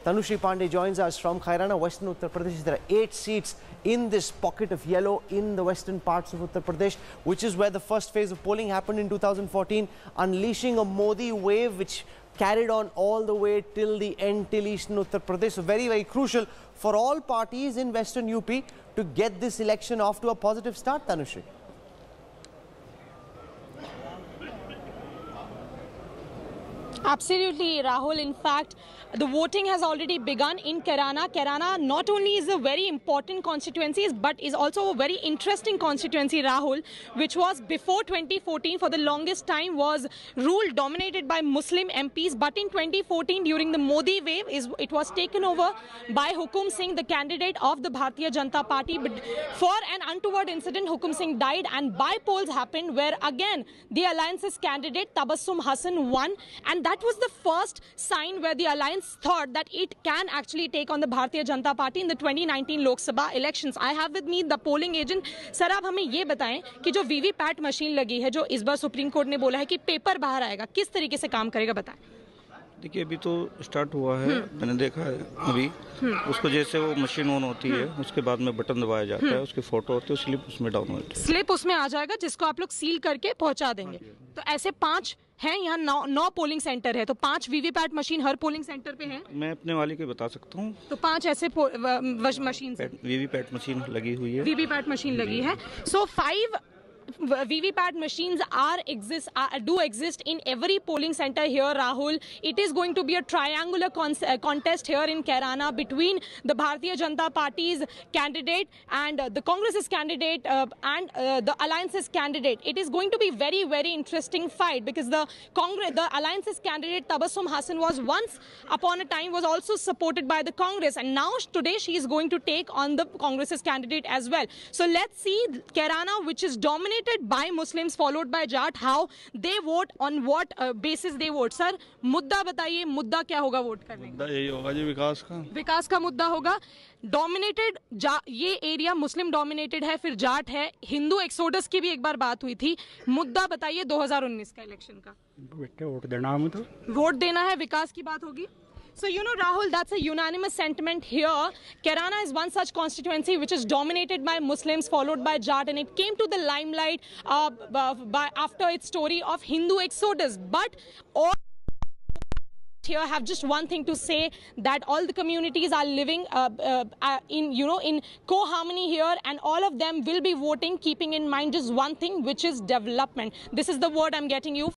Tanushree Pandey joins us from Khairana, Western Uttar Pradesh. There are 8 seats in this pocket of yellow in the western parts of Uttar Pradesh, which is where the first phase of polling happened in 2014, unleashing a Modi wave which carried on all the way till the end, till eastern Uttar Pradesh. So very, very crucial for all parties in western UP to get this election off to a positive start, Tanushree. Absolutely, Rahul. In fact, the voting has already begun in Kairana. Kairana not only is a very important constituency, but is also a very interesting constituency, Rahul, which was before 2014 for the longest time was ruled dominated by Muslim MPs. But in 2014, during the Modi wave, it was taken over by Hukum Singh, the candidate of the Bharatiya Janata Party. But for an untoward incident, Hukum Singh died, and by-polls happened where again the alliance's candidate Tabassum Hasan won, and that was the first sign where the alliance thought that it can actually take on the Bharatiya Janata Party in the 2019 Lok Sabha elections. I have with me the polling agent. Sir, आप हमें ये बताएं कि जो VVPAT machine लगी है, जो इस बार सुप्रीम कोर्ट ने बोला है कि पेपर बाहर आएगा, किस तरीके से काम करेगा, बताएं। देखिए, अभी तो स्टार्ट हुआ है, मैंने देखा है अभी। उसको जैसे वो मशीन ऑन होती है, उसके बाद में बटन दबाया जाता है, उसकी फोटो होती है, स्लिप उसमें डाउन होती है, स्लिप उसमें आ जाएगा जिसको आप लोग सील करके पहुंचा देंगे। तो ऐसे 5 हैं, यहाँ 9 पोलिंग सेंटर है, तो 5 वीवीपैट मशीन हर पोलिंग सेंटर पे हैं। मैं अपने वाले के बता सकता हूँ। तो 5 ऐसे मशीन वीवीपैट मशीन लगी हुई है। वीवीपैट मशीन लगी है। सो 5 VVPAT machines do exist in every polling center here, Rahul. It is going to be a triangular contest here in Kairana between the Bharatiya Janata Party's candidate and the Congress's candidate and the Alliance's candidate. It is going to be very, very interesting fight because the Alliance's candidate Tabassum Hasan was once upon a time was also supported by the Congress, and now today she is going to take on the Congress's candidate as well. So let's see Kairana, which is dominated by Muslims followed by Jat, how they vote, on what basis they vote. Sir, मुद्दा बताइए, मुद्दा क्या होगा vote करने का? मुद्दा यही होगा जी, विकास का मुद्दा होगा। डोमिनेटेड ये एरिया मुस्लिम डोमिनेटेड है, फिर जाट है, हिंदू एक्सोडस की भी एक बार बात हुई थी। मुद्दा बताइए 2019 का इलेक्शन का। वोट देना है, तो वोट देना है, विकास की बात होगी। So, you know, Rahul, that's a unanimous sentiment here. Kairana is one such constituency which is dominated by Muslims, followed by Jat, and it came to the limelight after its story of Hindu exodus. But all here have just one thing to say, that all the communities are living in co-harmony here, and all of them will be voting keeping in mind just one thing, which is development. This is the word I'm getting you.